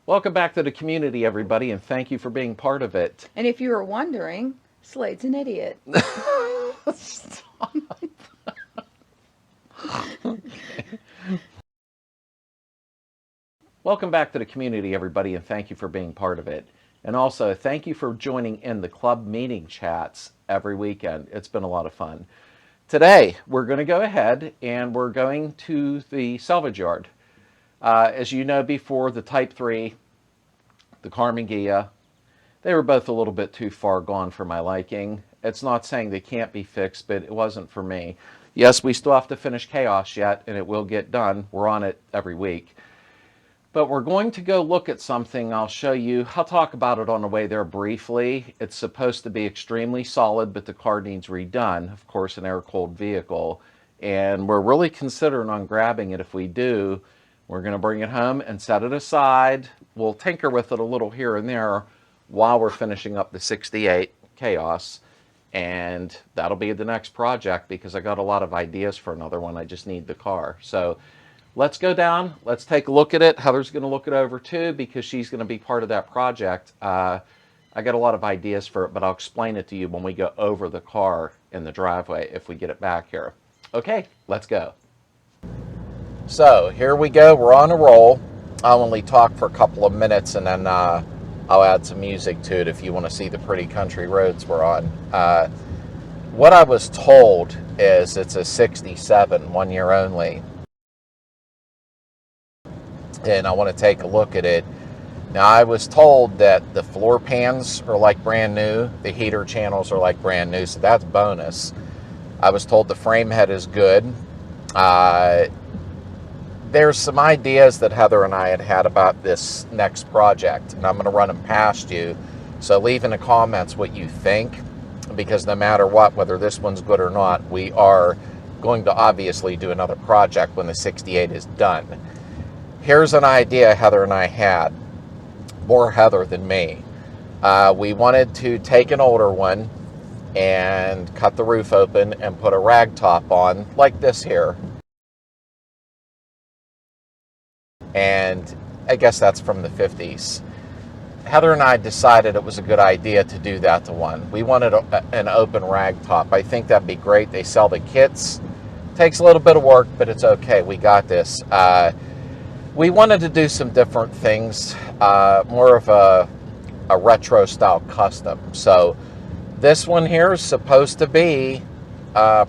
Welcome back to the community, everybody, and thank you for being part of it. And if you were wondering, Slade's an idiot. Stop. Welcome back to the community, everybody, and thank you for being part of it. And also, thank you for joining in the club meeting chats every weekend. It's been a lot of fun. Today, we're going to go ahead and we're going to the salvage yard. As you know, before the Type 3, the Carmen Ghia, they were both a little bit too far gone for my liking. It's not saying they can't be fixed, but it wasn't for me. Yes, we still have to finish Chaos yet, and it will get done. We're on it every week. But we're going to go look at something. I'll show you. I'll talk about it on the way there briefly. It's supposed to be extremely solid, but the car needs redone. Of course, an air-cooled vehicle. And we're really considering on grabbing it. If we do, we're going to bring it home and set it aside. We'll tinker with it a little here and there while we're finishing up the 68 Chaos. And that'll be the next project because I got a lot of ideas for another one. I just need the car. So let's go down. Let's take a look at it. Heather's going to look it over too because she's going to be part of that project. I got a lot of ideas for it, but I'll explain it to you when we go over the car in the driveway if we get it back here. Okay, let's go. So here we go. We're on a roll. I'll only talk for a couple of minutes and then I'll add some music to it if you want to see the pretty country roads we're on. What I was told is it's a 67, 1 year only. And I want to take a look at it. Now, I was told that the floor pans are like brand new. The heater channels are like brand new, so that's bonus. I was told the frame head is good. There's some ideas that Heather and I had about this next project, and I'm going to run them past you. So leave in the comments what you think, because no matter what, whether this one's good or not, we are going to obviously do another project when the 68 is done. Here's an idea Heather and I had, more Heather than me. We wanted to take an older one and cut the roof open and put a rag top on, like this here. And I guess that's from the 50s. Heather and I decided it was a good idea to do that to one. We wanted an open rag top. I think that'd be great. They sell the kits. Takes a little bit of work, but it's okay. We got this. We wanted to do some different things, more of a retro style custom. So this one here is supposed to be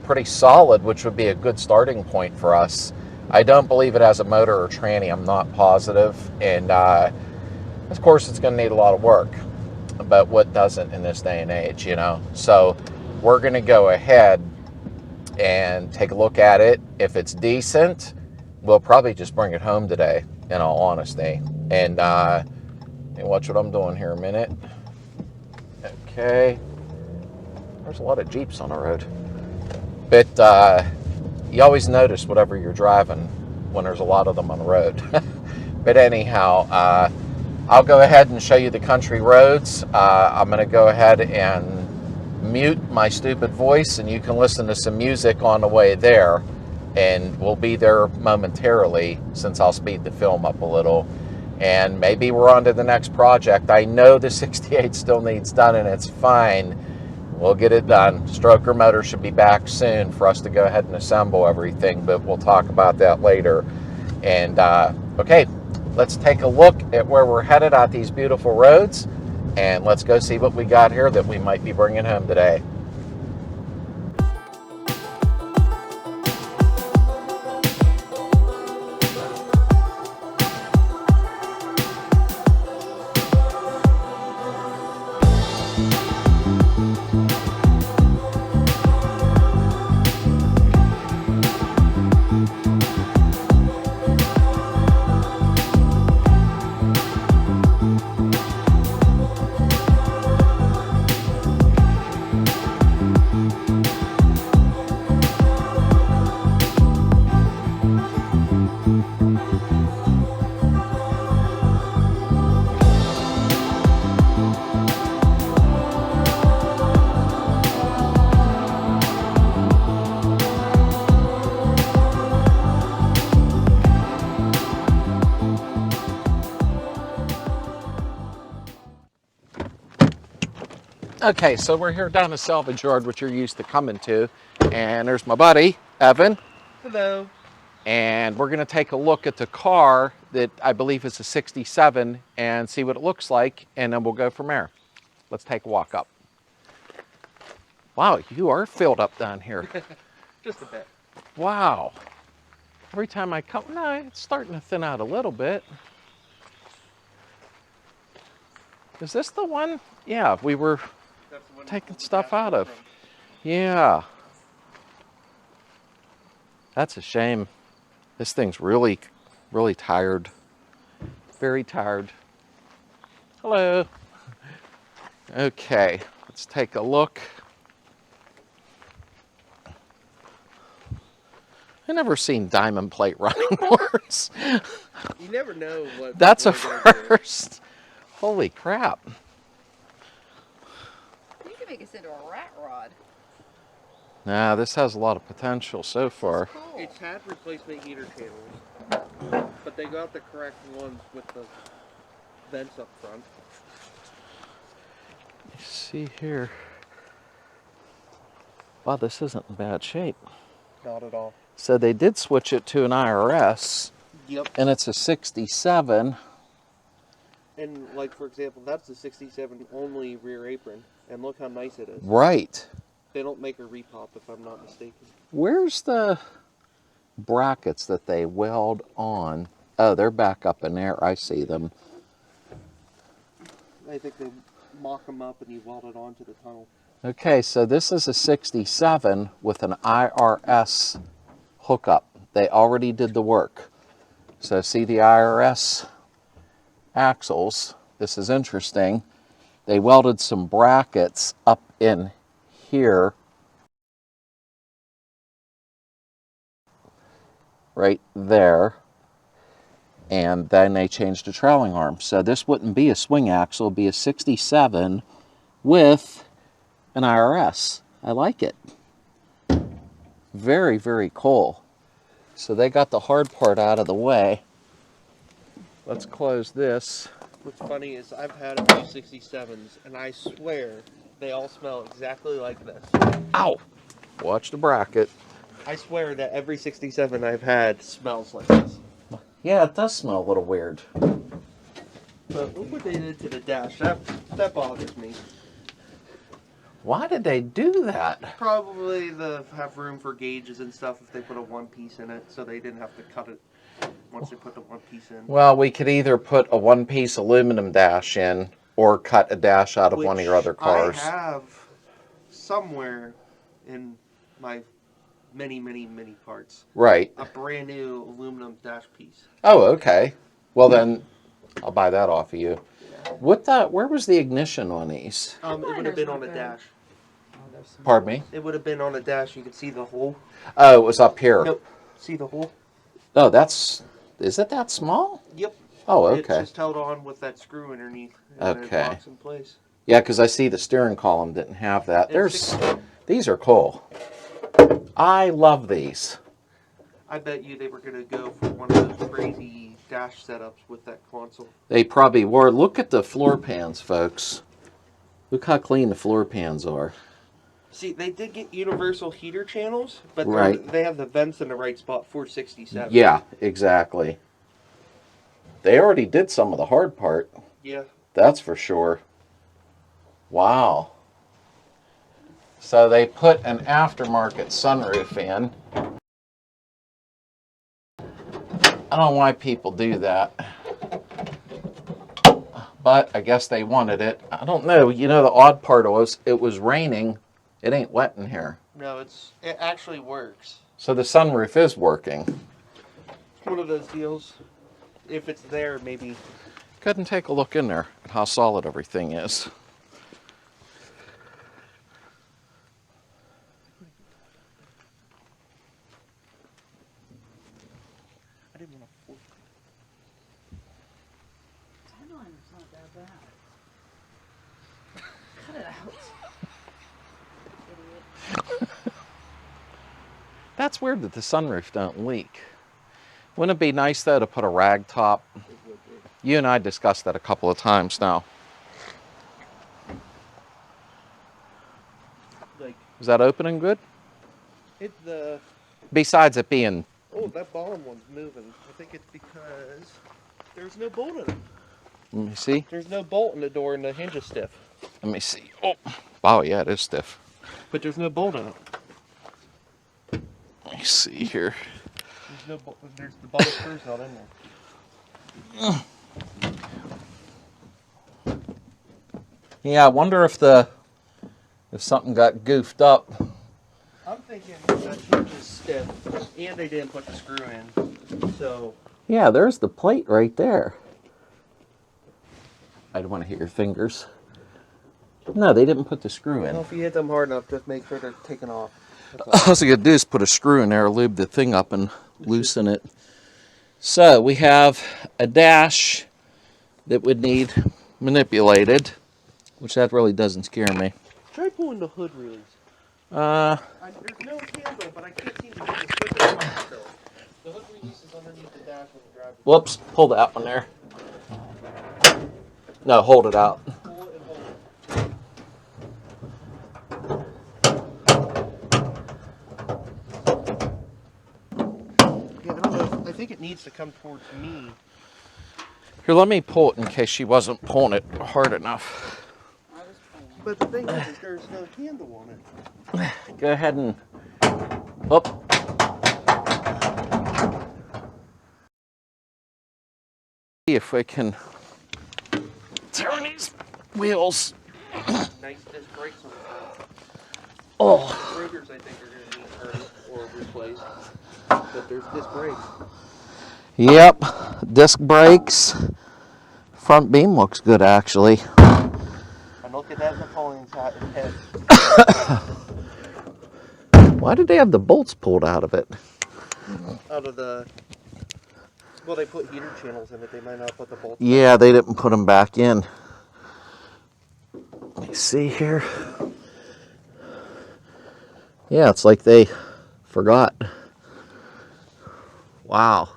pretty solid, which would be a good starting point for us. I don't believe it has a motor or tranny. I'm not positive. And of course, it's going to need a lot of work. But what doesn't in this day and age, you know? So we're going to go ahead and take a look at it. If it's decent, we'll probably just bring it home today, in all honesty. And watch what I'm doing here a minute. Okay. There's a lot of Jeeps on the road. But you always notice whatever you're driving when there's a lot of them on the road. But anyhow, I'll go ahead and show you the country roads. I'm going to go ahead and mute my stupid voice, and you can listen to some music on the way there. And we'll be there momentarily since I'll speed the film up a little. And maybe we're on to the next project. I know the 68 still needs done, and it's fine. We'll get it done. Stroker motor should be back soon for us to go ahead and assemble everything, but we'll talk about that later. And okay, let's take a look at where we're headed on these beautiful roads, and let's go see what we got here that we might be bringing home today. Okay, so we're here down at Salvage Yard, which you're used to coming to. And there's my buddy, Evan. Hello. And we're gonna take a look at the car that I believe is a 67 and see what it looks like, and then we'll go from there. Let's take a walk up. Wow, you are filled up down here. Just a bit. Wow. Every time I come, no, it's starting to thin out a little bit. Is this the one? Yeah, we were That's the one taking the stuff out of. from. Yeah. That's a shame. This thing's really, really tired. Very tired. Hello. Okay, let's take a look. I never seen diamond plate running boards. You never know what. That's a people are gonna do. first. Holy crap. You can make this into a rat rod. Nah, this has a lot of potential so far. Cool. It's had replacement heater channels, but they got the correct ones with the vents up front. Let's see here. Wow, this isn't in bad shape. Not at all. So they did switch it to an IRS, Yep. and it's a 67. And like for example, that's the 67 only rear apron, and look how nice it is. Right. They don't make a repop if I'm not mistaken. Where's the brackets that they weld on? Oh, they're back up in there. I see them. I think they mock them up and you weld it onto the tunnel. Okay, so this is a 67 with an IRS hookup. They already did the work. So see the IRS axles. This is interesting. They welded some brackets up in here. Right there. And then they changed the trailing arm. So this wouldn't be a swing axle, it'd be a 67 with an IRS. I like it. Very, very cool. So they got the hard part out of the way. Let's close this. What's funny is I've had a few 67s, and I swear they all smell exactly like this. Ow! Watch the bracket. I swear that every 67 I've had smells like this. Yeah, it does smell a little weird. But look what they did to the dash. That bothers me. Why did they do that? Probably to have room for gauges and stuff if they put a one piece in it, so they didn't have to cut it once they put the one piece in. Well, we could either put a one-piece aluminum dash in or cut a dash out of one of your other cars. I have somewhere in my many parts Right. a brand new aluminum dash piece. Oh, okay. Well then, I'll buy that off of you. Where was the ignition on these? It would have been on a dash. Pardon me? It would have been on a dash. You could see the hole. Oh, it was up here. Nope. See the hole? Oh, is it that small? Yep. Oh, It's okay. just held on with that screw underneath. And Okay. It locks in place. Yeah, because I see the steering column didn't have that. It's These are cool. I love these. I bet you they were going to go for one of those crazy dash setups with that console. They probably were. Look at the floor pans, folks. Look how clean the floor pans are. See, they did get universal heater channels, but Right. they have the vents in the right spot for 67. Yeah, exactly. They already did some of the hard part. Yeah. That's for sure. Wow. So they put an aftermarket sunroof in. I don't know why people do that. But I guess they wanted it. I don't know. You know, the odd part was it was raining. It ain't wet in here. No, it actually works. So the sunroof is working. It's one of those deals. If it's there, maybe. Go ahead and take a look in there at how solid everything is. I didn't want to force Headliner's not that bad. Cut it out. Idiot. That's weird that the sunroof don't leak. Wouldn't it be nice though to put a rag top? You and I discussed that a couple of times now. Is that opening good? Besides it being... Oh, that bottom one's moving. I think it's because there's no bolt in it. Let me see. There's no bolt in the door and the hinge is stiff. Let me see. Oh, wow, yeah, it is stiff. But there's no bolt in it. Let me see here. There's no bolt. There's the bottom screw's not in there. Yeah, I wonder if something got goofed up. I'm thinking that hinge is stiff and they didn't put the screw in. So. Yeah, there's the plate right there. I don't want to hit your fingers. No, they didn't put the screw in. Well, if you hit them hard enough, just make sure they're taken off. All you gotta do is put a screw in there, lube the thing up, and loosen it. So we have a dash that would need manipulated, which that really doesn't scare me. Try pulling the hood release. There's no handle, but I can't seem to get the slip still. The hood release is underneath the dash when you drive. Whoops, pull that one there. No, hold it out. Pull it and hold it. Yeah, I don't know. I think it needs to come towards me. Here, let me pull it in case she wasn't pulling it hard enough. But the thing is there's no handle on it. Go ahead and... Whoop. See if we can turn these wheels. Nice disc brakes on the front. Oh. Rotors, I think, are going to need turned or replaced. But there's disc brakes. Yep, disc brakes. Front beam looks good, actually. And look at that Napoleon's hat and head. Why did they have the bolts pulled out of it? Out of the... Well, they put heater channels in it. They might not put the bolts Yeah, they didn't put them back in. Let me see here. Yeah, it's like they forgot. Wow.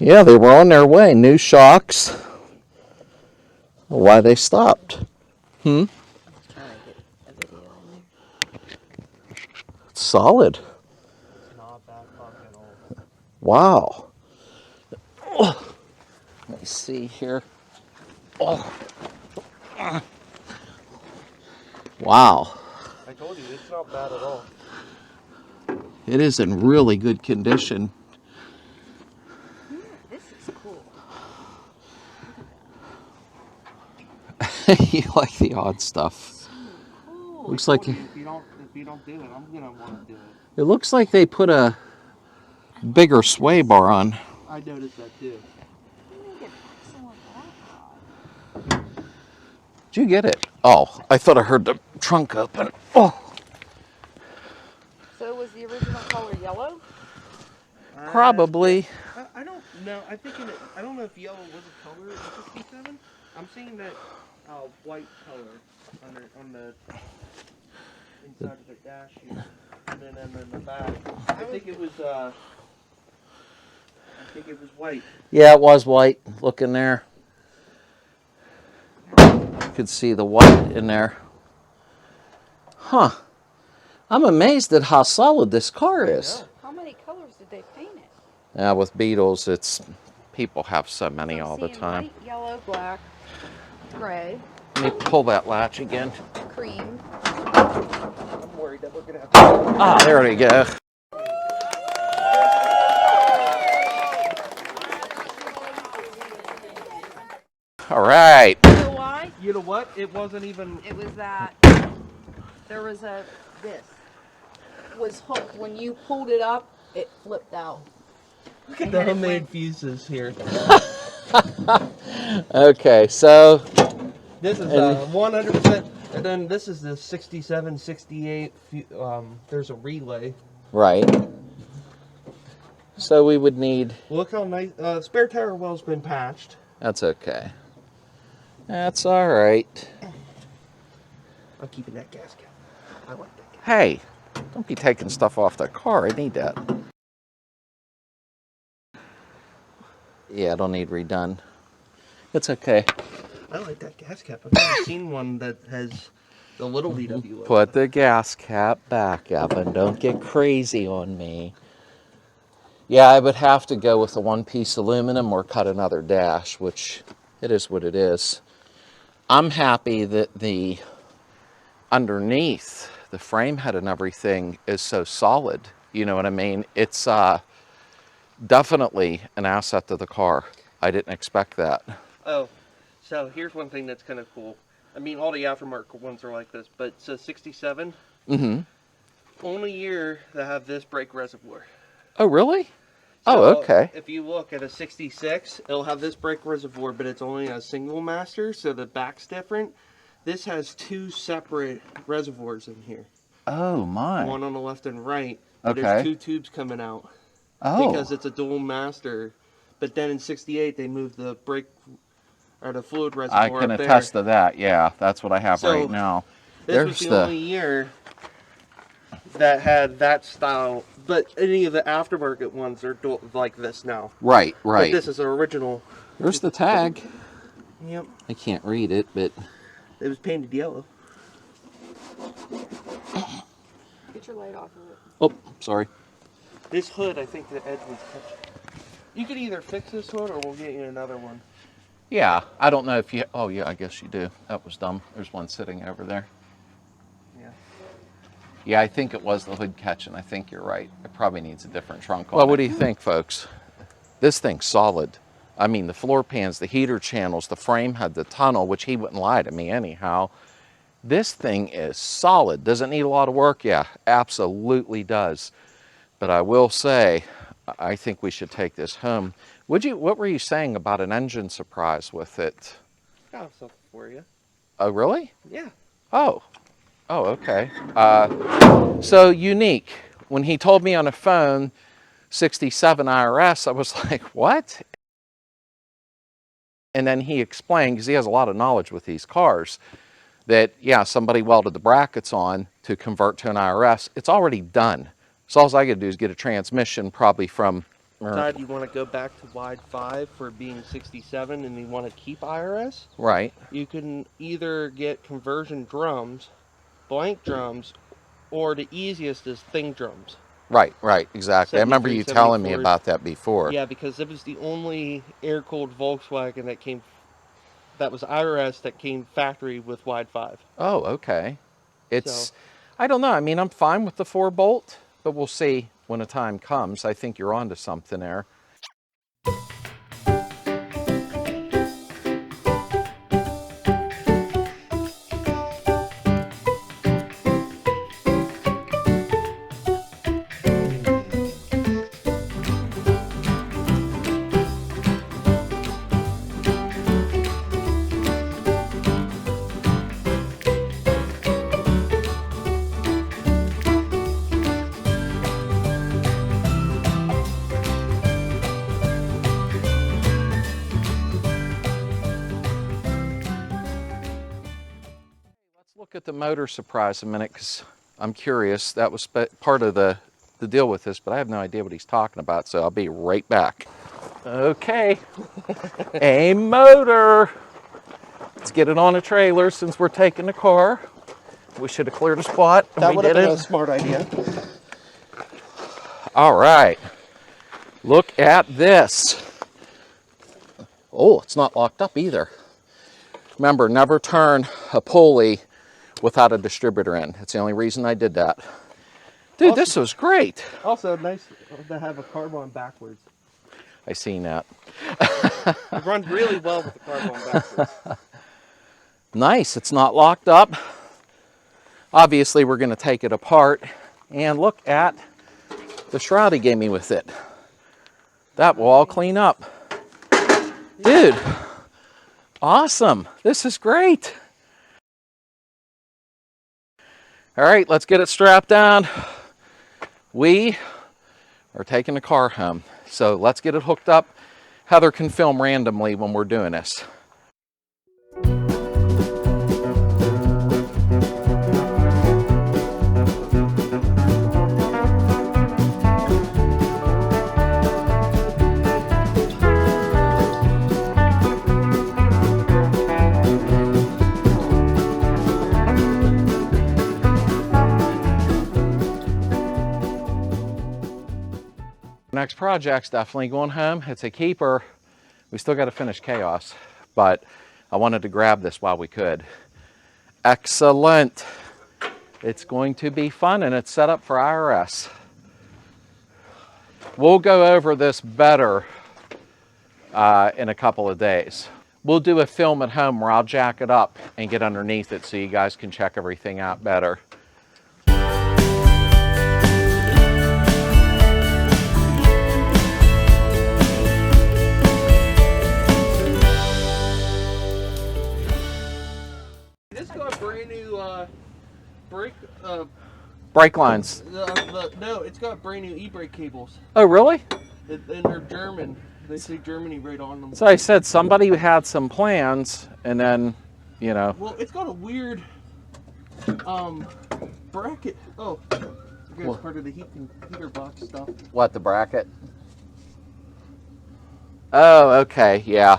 Yeah, they were on their way. New shocks. Why they stopped? I was trying to get a video in there. It's solid. It's not bad fucking old. Wow. Oh. Let me see here. Oh. Wow. I told you, it's not bad at all. It is in really good condition. This is cool. You like the odd stuff. Cool. Looks like If you don't do it, I'm gonna want to do it. it looks like they put a bigger sway bar on. I noticed that too. Did you get it? Oh, I thought I heard the trunk open. Oh. So was the original color yellow? Probably. I don't know. I don't know if yellow was a color in '67. I'm seeing that white color on the inside of the dash here, and then in the back. I think it was white. Yeah, it was white. Look in there. You could see the white in there. Huh. I'm amazed at how solid this car is. How many colors did they paint it? Yeah, with Beetles, it's people have so many all the time. White, yellow, black, gray, Let me pull that latch again. cream. I'm worried that we're gonna have to. Ah, there we go. All right. You know why? You know what? It wasn't even. It was that there was this was hooked. When you pulled it up, it flipped out. Look at the homemade fuses here. Okay, so This is 100%, and then this is the 67, 68. There's a relay. right. So we would need. Look how nice. Spare tire well's been patched. That's okay. That's all right. I'm keeping that gas cap. I like that gas. Hey, don't be taking stuff off the car. I need that. Yeah, it'll need redone. It's okay. I like that gas cap. I've never seen one that has the little VW logo. Put the gas cap back, Evan. Don't get crazy on me. Yeah, I would have to go with the one-piece aluminum or cut another dash, which it is what it is. I'm happy that the underneath, the frame head and everything is so solid. You know what I mean? It's definitely an asset to the car. I didn't expect that. Oh, so here's one thing that's kind of cool. I mean, all the aftermarket ones are like this, but so 67, only year that have this brake reservoir. Oh, really? So oh, okay. If you look at a 66, it'll have this brake reservoir, but it's only a single master, so the back's different. This has two separate reservoirs in here. Oh, my. One on the left and right. Okay. There's two tubes coming out. Oh. Because it's a dual master. But then in 68, they moved the brake, or the fluid reservoir I can up attest there. to that. Yeah, that's what I have So, right now. This was the only year that had that style. But any of the aftermarket ones are like this now. Right, right. But this is an original. There's the tag. Yep. I can't read it, but... It was painted yellow. Get your light off of it. Oh, sorry. This hood, I think the edge was touched. You could either fix this hood or we'll get you another one. Yeah, I don't know if you... Oh, yeah, I guess you do. That was dumb. There's one sitting over there. Yeah. Yeah, I think it was the hood catching. I think you're right. It probably needs a different trunk on it. Well, what do you think, folks? This thing's solid. I mean, the floor pans, the heater channels, the frame had the tunnel, which he wouldn't lie to me anyhow. This thing is solid. Does it need a lot of work? Yeah, absolutely does. But I will say, I think we should take this home. What were you saying about an engine surprise with it? I have something for you. Oh, really? Yeah. Oh. Oh, okay. So unique. When he told me on the phone, 67 IRS, I was like, what? And then he explained, because he has a lot of knowledge with these cars, that, yeah, somebody welded the brackets on to convert to an IRS. It's already done. So all I got to do is get a transmission probably from... Decide you want to go back to wide 5 for being 67 and you want to keep IRS? Right. You can either get conversion drums, blank drums, or the easiest is thing drums. Right, right, exactly. I remember you telling me about that before. Yeah, because it was the only air-cooled Volkswagen that was IRS that came factory with wide 5. Oh, okay. I don't know. I mean, I'm fine with the 4-bolt, but we'll see when the time comes. I think you're onto something there. Look at the motor surprise a minute, because I'm curious. That was part of the deal with this, but I have no idea what he's talking about, so I'll be right back. Okay, a motor. Let's get it on a trailer since we're taking the car. We should have cleared a spot. That would have been a smart idea. All right, look at this. Oh, it's not locked up either. Remember, never turn a pulley without a distributor in. That's the only reason I did that. Dude, also, this was great. Also, nice to have a carbon backwards. I seen that. It runs really well with the carbon backwards. Nice, it's not locked up. Obviously, we're gonna take it apart and look at the shroud he gave me with it. That will all clean up. Dude, awesome. This is great. All right, let's get it strapped down. We are taking the car home. So let's get it hooked up. Heather can film randomly when we're doing this. Next project's definitely going home. It's a keeper. We still got to finish Chaos, but I wanted to grab this while we could. Excellent. It's going to be fun, and it's set up for IRS. We'll go over this better in a couple of days. We'll do a film at home where I'll jack it up and get underneath it so you guys can check everything out better. This got brand new Brake lines. No, it's got brand new e-brake cables. Oh, really? And they're German. They say Germany right on them. So I said somebody who had some plans, and then, you know. Well, it's got a weird bracket. Oh, I guess it's part of the heater box stuff. What, the bracket? Oh, okay, yeah.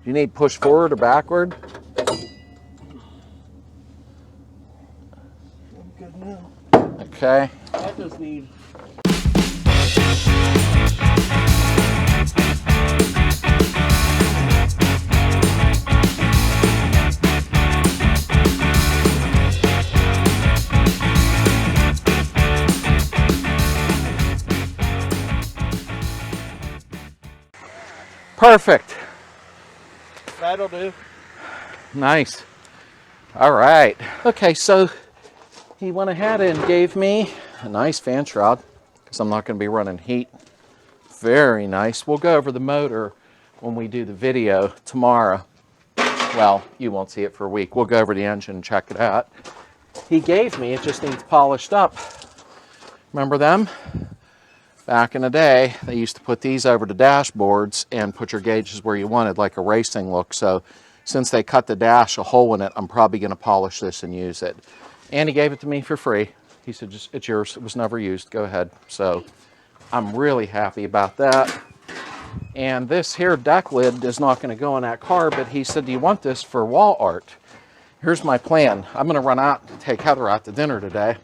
You need push forward or backward? I'm good now. Okay. That does need. Perfect. That'll do. Nice. All right. Okay, so he went ahead and gave me a nice fan shroud because I'm not going to be running heat. Very nice. We'll go over the motor when we do the video tomorrow. Well, you won't see it for a week. We'll go over the engine and check it out. He gave me, it just needs polished up. Remember them? Back in the day, they used to put these over the dashboards and put your gauges where you wanted, like a racing look. So since they cut the dash a hole in it, I'm probably going to polish this and use it. And he gave it to me for free. He said, just, it's yours. It was never used. Go ahead. So I'm really happy about that. And this here deck lid is not going to go in that car, but he said, do you want this for wall art? Here's my plan. I'm going to run out and take Heather out to dinner today.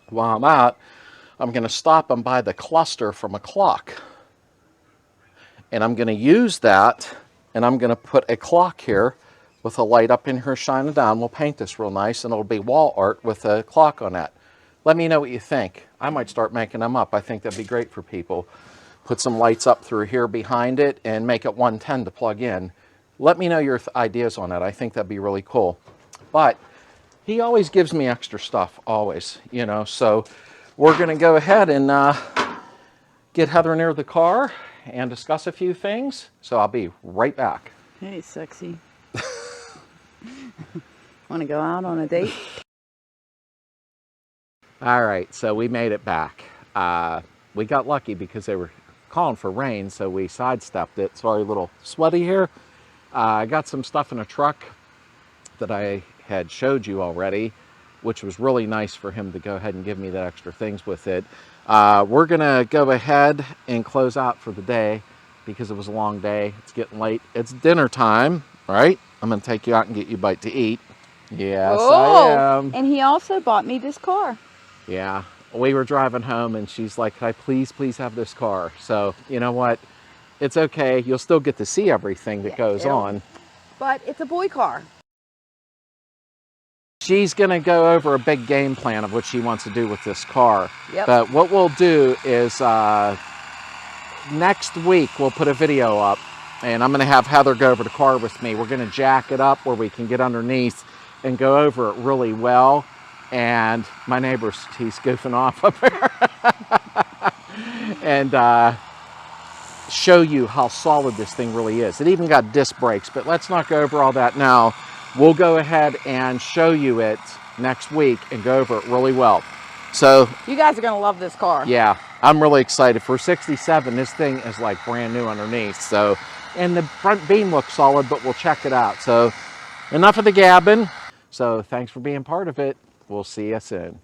While I'm out, I'm going to stop and buy the cluster from a clock. And I'm going to use that, and I'm going to put a clock here with a light up in here shining down. We'll paint this real nice, and it'll be wall art with a clock on that. Let me know what you think. I might start making them up. I think that'd be great for people. Put some lights up through here behind it and make it 110 to plug in. Let me know your ideas on that. I think that'd be really cool. But he always gives me extra stuff, always, you know. So we're going to go ahead and get Heather near the car and discuss a few things. So I'll be right back. Hey, sexy. Want to go out on a date? All right, so we made it back. We got lucky because they were calling for rain, so we sidestepped it. Sorry, a little sweaty here. I got some stuff in a truck that I had showed you already, which was really nice for him to go ahead and give me the extra things with it. We're gonna go ahead and close out for the day because it was a long day. It's getting late. It's dinner time, right? I'm gonna take you out and get you a bite to eat. Yes, I am. And he also bought me this car. Yeah, we were driving home and she's like, could I please have this car? So, you know what? It's okay. You'll still get to see everything that goes on. But it's a boy car. She's going to go over a big game plan of what she wants to do with this car. Yep. But what we'll do is next week we'll put a video up and I'm going to have Heather go over the car with me. We're going to jack it up where we can get underneath and go over it really well. And my neighbor, he's goofing off up there. And show you how solid this thing really is. It even got disc brakes, but let's not go over all that now. We'll go ahead and show you it next week and go over it really well. So you guys are going to love this car. Yeah, I'm really excited. For 67, this thing is like brand new underneath. So, and the front beam looks solid, but we'll check it out. So enough of the gabbing. So thanks for being part of it. We'll see you soon.